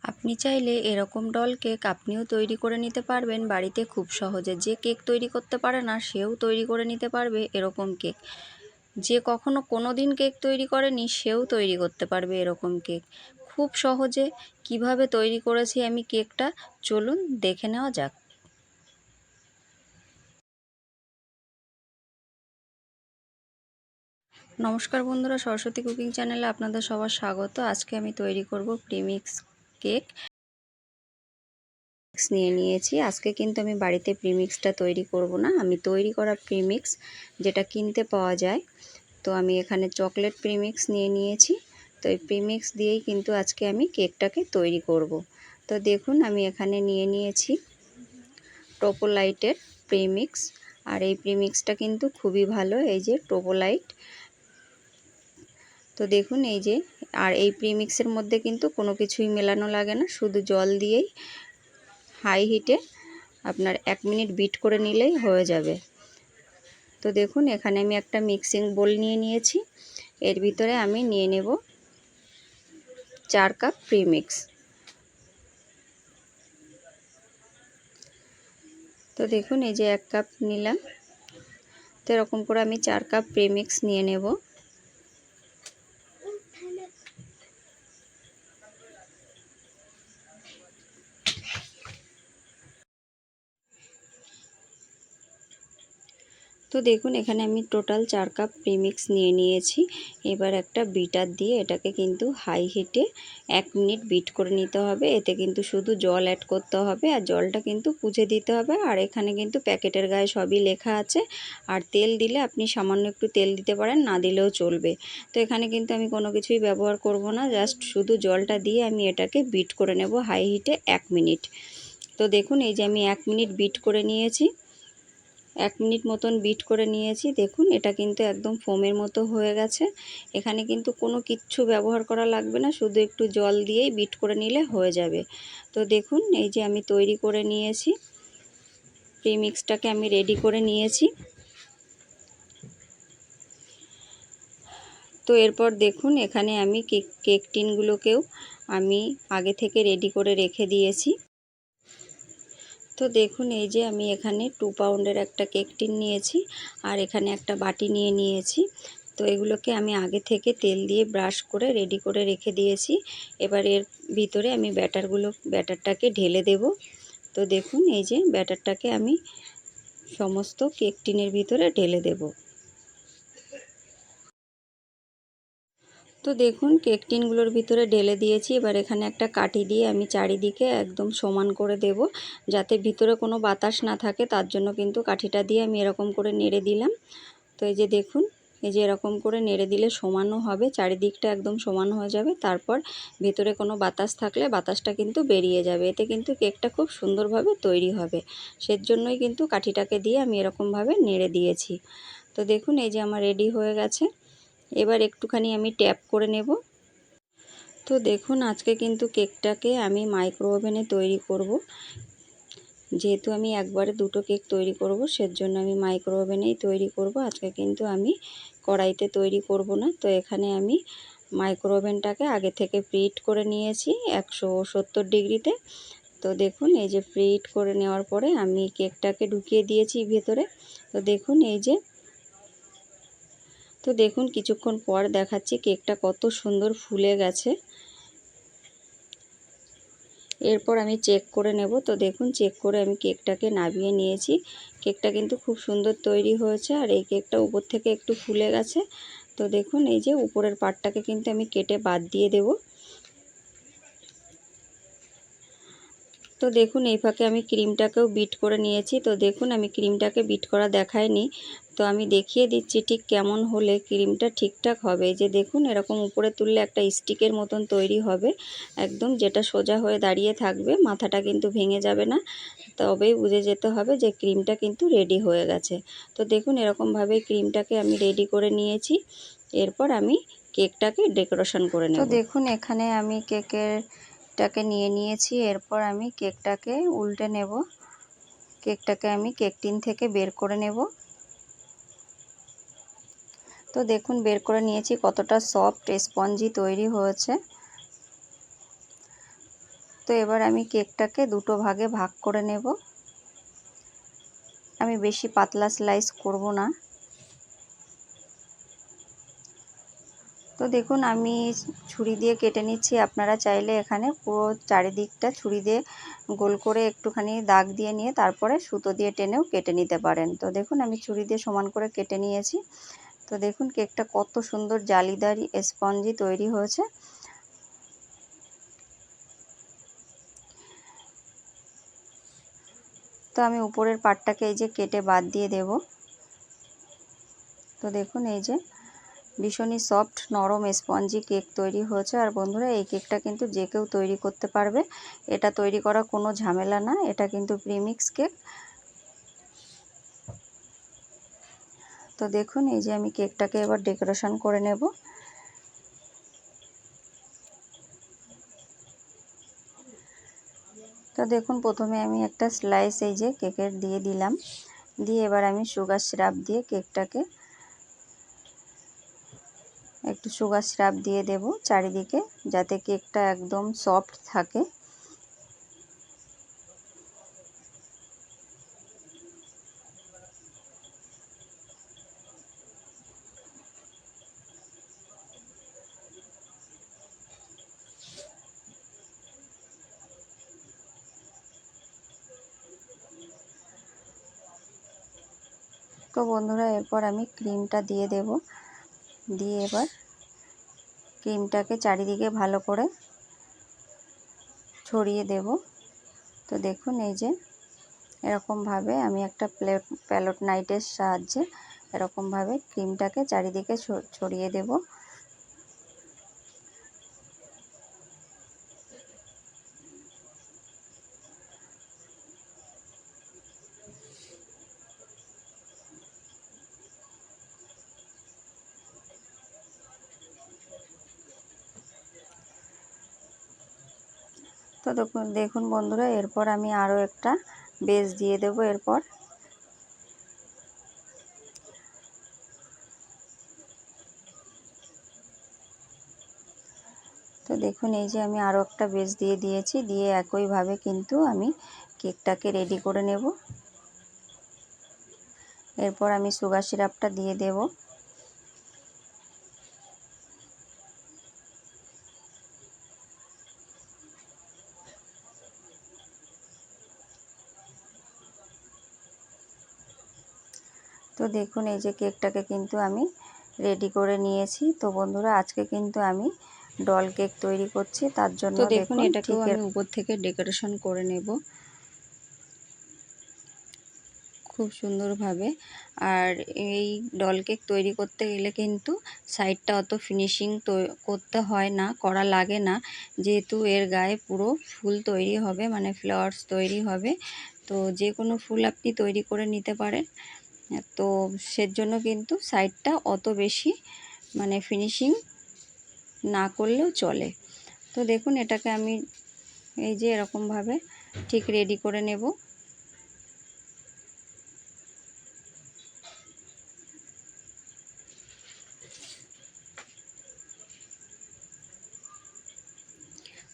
আপনি চাইলে এরকম ডল কেক আপনিও তৈরি করে নিতে পারবেন বাড়িতে খুব সহজে। যে কেক তৈরি করতে পারে না সেও তৈরি করে নিতে পারবে এরকম কেক। যে কখনো কোনো দিন কেক তৈরি করেনি সেও তৈরি করতে পারবে এরকম কেক খুব সহজে। কিভাবে তৈরি করেছি আমি কেকটা, চলুন দেখে নেওয়া যাক। নমস্কার বন্ধুরা, সরস্বতী কুকিং চ্যানেলে আপনাদের সবার স্বাগত। আজকে আমি তৈরি করব প্রিমিক্স কেক নিয়ে নিয়েছি। আজকে কিন্তু আমি বাড়িতে প্রিমিক্সটা তৈরি করব না, আমি তৈরি করা প্রিমিক্স যেটা কিনতে পাওয়া যায়। তো আমি এখানে চকলেট প্রিমিক্স নিয়ে নিয়েছি। তো এই প্রিমিক্স দিয়েই কিন্তু আজকে আমি কেকটাকে তৈরি করব। তো দেখুন আমি এখানে নিয়ে নিয়েছি টোপোলাইটের প্রিমিক্স। আর এই প্রিমিক্সটা কিন্তু খুবই ভালো, এই যে টোপোলাইট। তো দেখুন এই যে, আর এই প্রিমিক্সের মধ্যে কিন্তু কোনো কিছুই মেলানো লাগে না, শুধু জল দিয়েই হাই হিটে আপনার 1 মিনিট বিট করে নিলেই হয়ে যাবে। তো দেখুন এখানে আমি একটা মিক্সিং বোল নিয়ে নিয়েছি। এর ভিতরে আমি নিয়ে নেব 4 কাপ প্রিমিক্স। তো দেখুন এই যে 1 কাপ নিলাম। তো এরকম করে আমি 4 কাপ প্রিমিক্স নিয়ে নেব। তো দেখুন এখানে আমি টোটাল 4 কাপ প্রিমিক্স নিয়ে নিয়েছি। এবার একটা বিটার দিয়ে এটাকে কিন্তু হাই হিটে 1 মিনিট বিট করে নিতে হবে। এতে কিন্তু শুধু জল অ্যাড করতে হবে, আর জলটা কিন্তু পুঁছে দিতে হবে। আর এখানে কিন্তু প্যাকেটের গায়ে সবই লেখা আছে। আর তেল দিলে আপনি সামান্য একটু তেল দিতে পারেন, না দিলেও চলবে। তো এখানে কিন্তু আমি কোনো কিছুই ব্যবহার করব না, জাস্ট শুধু জলটা দিয়ে আমি এটাকে বিট করে নেব হাই হিটে 1 মিনিট। তো দেখুন এই যে আমি 1 মিনিট বিট করে নিয়েছি। 1 মিনিট মতন বিট করে নিয়েছি। দেখুন এটা কিন্তু একদম ফোমের মতো হয়ে গেছে। এখানে কিন্তু কোনো কিচ্ছু ব্যবহার করা লাগবে না, শুধু একটু জল দিয়েই বিট করে নিলে হয়ে যাবে। তো দেখুন এই যে আমি তৈরি করে নিয়েছি, প্রিমিক্সটাকে আমি রেডি করে নিয়েছি। তো এরপর দেখুন এখানে আমি কেক টিনগুলোকেও আমি আগে থেকে রেডি করে রেখে দিয়েছি। তো দেখুন এই যে আমি এখানে 2 পাউন্ডের একটা কেক টিন নিয়েছি, আর এখানে একটা বাটি নিয়ে নিয়েছি। তো এগুলোকে আমি আগে থেকে তেল দিয়ে ব্রাশ করে রেডি করে রেখে দিয়েছি। এবার এর ভিতরে আমি ব্যাটারটাকে ঢেলে দেব। তো দেখুন এই যে ব্যাটারটাকে আমি সমস্ত কেক টিনের ভিতরে ঢেলে দেব। তো দেখুন কেক টিনগুলোর ভিতরে ঢেলে দিয়েছি। এবার এখানে একটা কাঠি দিয়ে আমি চারিদিকে একদম সমান করে দেব, যাতে ভিতরে কোনো বাতাস না থাকে। তার জন্য কিন্তু কাঠিটা দিয়ে আমি এরকম করে নেড়ে দিলাম। তো এই যে দেখুন এই যে এরকম করে নেড়ে দিলে সমানও হবে, চারিদিকটা একদম সমান হয়ে যাবে। তারপর ভিতরে কোনো বাতাস থাকলে বাতাসটা কিন্তু বেরিয়ে যাবে, এতে কিন্তু কেকটা খুব সুন্দরভাবে তৈরি হবে। সেজন্যই কিন্তু কাঠিটাকে দিয়ে আমি এরকমভাবে নেড়ে দিয়েছি। তো দেখুন এই যে আমার রেডি হয়ে গেছে। এবার একটুখানি আমি ট্যাপ করে নেব। তো দেখুন আজকে কিন্তু কেকটাকে আমি মাইক্রো ওভেনে তৈরি করব। যেহেতু আমি একবারে 2টো কেক তৈরি করব, সেজন্য আমি মাইক্রো ওভেনেই তৈরি করব। আজকে কিন্তু আমি কড়াইতে তৈরি করব না। তো এখানে আমি মাইক্রো ওভেনটাকে আগে থেকে প্রিহিট করে নিয়েছি 170 ডিগ্রিতে। তো দেখুন এই যে প্রিহিট করে নেওয়ার পরে আমি কেকটাকে ঢুকিয়ে দিয়েছি ভেতরে। তো দেখুন এই যে, তো দেখুন কিছুক্ষণ পর দেখাচ্ছি কেকটা কত সুন্দর ফুলে গেছে। এরপর আমি চেক করে নেব। তো দেখুন চেক করে আমি কেকটাকে নামিয়ে নিয়েছি। কেকটা কিন্তু খুব সুন্দর তৈরি হয়েছে, আর এই কেকটা উপর থেকে একটু ফুলে গেছে। তো দেখুন এই যে উপরের পার্টটাকে কিন্তু আমি কেটে বাদ দিয়ে দেব। তো দেখুন এই ফাঁকে আমি ক্রিমটাকেও বিট করে নিয়েছি। তো দেখুন আমি ক্রিমটাকে বিট করা দেখাইনি, তো আমি দেখিয়ে দিচ্ছি ঠিক কেমন হলে ক্রিমটা ঠিকঠাক হবে। যে দেখুন এরকম উপরে তুললে একটা স্টিকের মতন তৈরি হবে, একদম যেটা সোজা হয়ে দাঁড়িয়ে থাকবে, মাথাটা কিন্তু ভেঙে যাবে না। তবেই বুঝে যেতে হবে যে ক্রিমটা কিন্তু রেডি হয়ে গেছে। তো দেখুন এরকমভাবে ক্রিমটাকে আমি রেডি করে নিয়েছি। এরপর আমি কেকটাকে ডেকোরেশন করে নেব। তো দেখুন এখানে আমি কেকটাকে নিয়ে নিয়েছি। এরপর আমি কেকটাকে উল্টে নেব। কেকটাকে আমি কেক টিন থেকে বের করে নেব। তো দেখুন বের করে নিয়েছি, কতটা সফট স্পঞ্জি তৈরি হয়েছে। তো এবার আমি কেকটাকে দুটো ভাগে ভাগ করে নেব। আমি বেশি পাতলা স্লাইস করব না। তো দেখুন আমি ছুরি দিয়ে কেটে নিচ্ছি। আপনারা চাইলে এখানে পুরো চারিদিকটা ছুরি দিয়ে গোল করে একটুখানি দাগ দিয়ে নিয়ে তারপরে সুতো দিয়ে টেনেও কেটে নিতে পারেন। তো দেখুন আমি ছুরি দিয়ে সমান করে কেটে নিয়েছি। তো দেখুন কেকটা কত সুন্দর জালিদার স্পঞ্জি তৈরি হয়েছে। তো আমি উপরের পার্টটাকে এই যে কেটে বাদ দিয়ে দেব। তো দেখুন এই যে ভীষণই সফট নরম স্পঞ্জি কেক তৈরি হয়েছে। আর বন্ধুরা এই কেকটা কিন্তু যে কেউ তৈরি করতে পারবে। এটা তৈরি করা কোনো ঝামেলা না, এটা কিন্তু প্রিমিক্স কেক। তো দেখুন এই যে আমি কেকটাকে এবার ডেকোরেশন করে নেব। তো দেখুন প্রথমে আমি একটা স্লাইস এই যে কেকের দিয়ে দিলাম, দিয়ে এবার আমি সুগার সিরাপ দিয়ে কেকটাকে একটু সুগার সিরাপ দিয়ে দেব চারিদিকে, যাতে কেকটা একদম সফট থাকে। তো বন্ধুরা এরপর আমি ক্রিমটা দিয়ে দেব, দিয়ে এবার ক্রিমটাকে চারিদিকে ভালো করে ছড়িয়ে দেব। তো দেখুন এই যে এরকমভাবে আমি একটা প্যালেট নাইফের সাহায্যে এরকমভাবে ক্রিমটাকে চারিদিকে ছড়িয়ে দেব। তো দেখুন বন্ধুরা এরপর আমি আরও একটা বেস দিয়ে দেব। এরপর তো দেখুন এই যে আমি আরও একটা বেস দিয়ে দিয়েছি, দিয়ে একইভাবে কিন্তু আমি কেকটাকে রেডি করে নেব। এরপর আমি সুগার সিরাপটা দিয়ে দেব। তো দেখুন এই যে কেকটাকে কিন্তু আমি রেডি করে নিয়েছি। তো বন্ধুরা আজকে কিন্তু আমি ডল কেক তৈরি করছি, তার জন্য তো দেখুন এটাকেও ঠিক আমি উপর থেকে ডেকোরেশন করে নেব খুব সুন্দরভাবে। আর এই ডল কেক তৈরি করতে গেলে কিন্তু সাইডটা অত ফিনিশিং করতে হয় না, করা লাগে না, যেহেতু এর গায়ে পুরো ফুল তৈরি হবে, মানে ফ্লাওয়ার্স তৈরি হবে। তো যে কোনো ফুল আপনি তৈরি করে নিতে পারেন। তো সেজন্য কিন্তু সাইডটা অত বেশি মানে ফিনিশিং না করলেও চলে। তো দেখুন এটাকে আমি এই যে এরকমভাবে ঠিক রেডি করে নেব।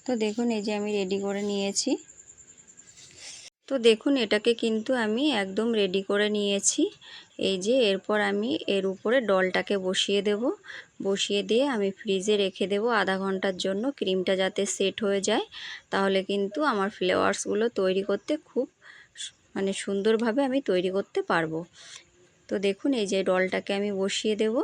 তো দেখুন এই যে আমি রেডি করে নিয়েছি। তো দেখুন এটাকে কিন্তু আমি একদম রেডি করে নিয়েছি। এই যে এরপর আমি এর উপরে ডলটাকে বসিয়ে দেব। বসিয়ে দিয়ে আমি ফ্রিজে রেখে দেব আধা ঘন্টার জন্য, ক্রিমটা যাতে সেট হয়ে যায়। তাহলে কিন্তু আমার ফ্লেভারসগুলো তৈরি করতে খুব মানে সুন্দরভাবে আমি তৈরি করতে পারবো। তো দেখুন এই যে ডলটাকে আমি বসিয়ে দেব।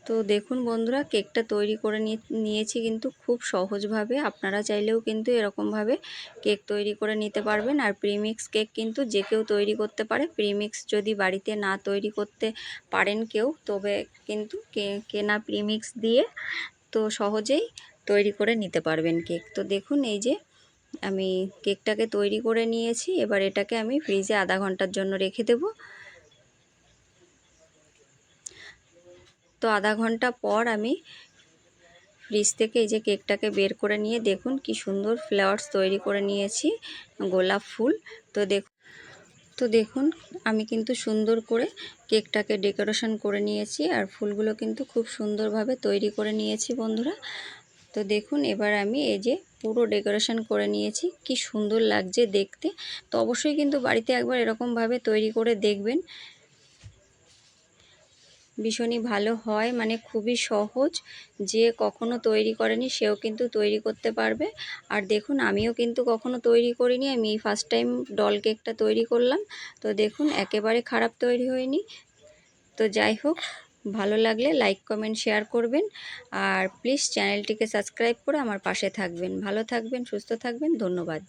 তো দেখুন বন্ধুরা কেকটা তৈরি করে নিয়েছি কিন্তু খুব সহজভাবে। আপনারা চাইলেও কিন্তু এরকমভাবে কেক তৈরি করে নিতে পারবেন। আর প্রিমিক্স কেক কিন্তু যে কেউ তৈরি করতে পারে। প্রিমিক্স যদি বাড়িতে না তৈরি করতে পারেন কেউ, তবে কিন্তু কেনা প্রিমিক্স দিয়ে তো সহজেই তৈরি করে নিতে পারবেন কেক। তো দেখুন এই যে আমি কেকটাকে তৈরি করে নিয়েছি। এবার এটাকে আমি ফ্রিজে আধা ঘন্টার জন্য রেখে দেব। তো আধা ঘন্টা পর আমি ফ্রিজ থেকে এই যে কেকটাকে বের করে নিয়ে দেখুন কি সুন্দর ফ্লাওয়ার্স তৈরি করে নিয়েছি, গোলাপ ফুল। তো তো দেখুন আমি কিন্তু সুন্দর করে কেকটাকে ডেকোরেশন করে নিয়েছি, আর ফুলগুলো কিন্তু খুব সুন্দরভাবে তৈরি করে নিয়েছি বন্ধুরা। তো দেখুন এবার আমি এই যে পুরো ডেকোরেশন করে নিয়েছি, কি সুন্দর লাগছে দেখতে। তো অবশ্যই কিন্তু বাড়িতে একবার এরকমভাবে তৈরি করে দেখবেন, ভীষণই ভালো হয়, মানে খুবই সহজ, যে কখনো তৈরি করেনি সেও কিন্তু তৈরি করতে পারবে। আর দেখুন আমিও কিন্তু কখনো তৈরি করিনি, আমি এই ফার্স্ট টাইম ডল কেকটা তৈরি করলাম। তো দেখুন একেবারে খারাপ তৈরি হয়নি। তো যাই হোক, ভালো লাগলে লাইক কমেন্ট শেয়ার করবেন, আর প্লিজ চ্যানেলটিকে সাবস্ক্রাইব করে আমার পাশে থাকবেন। ভালো থাকবেন, সুস্থ থাকবেন, ধন্যবাদ।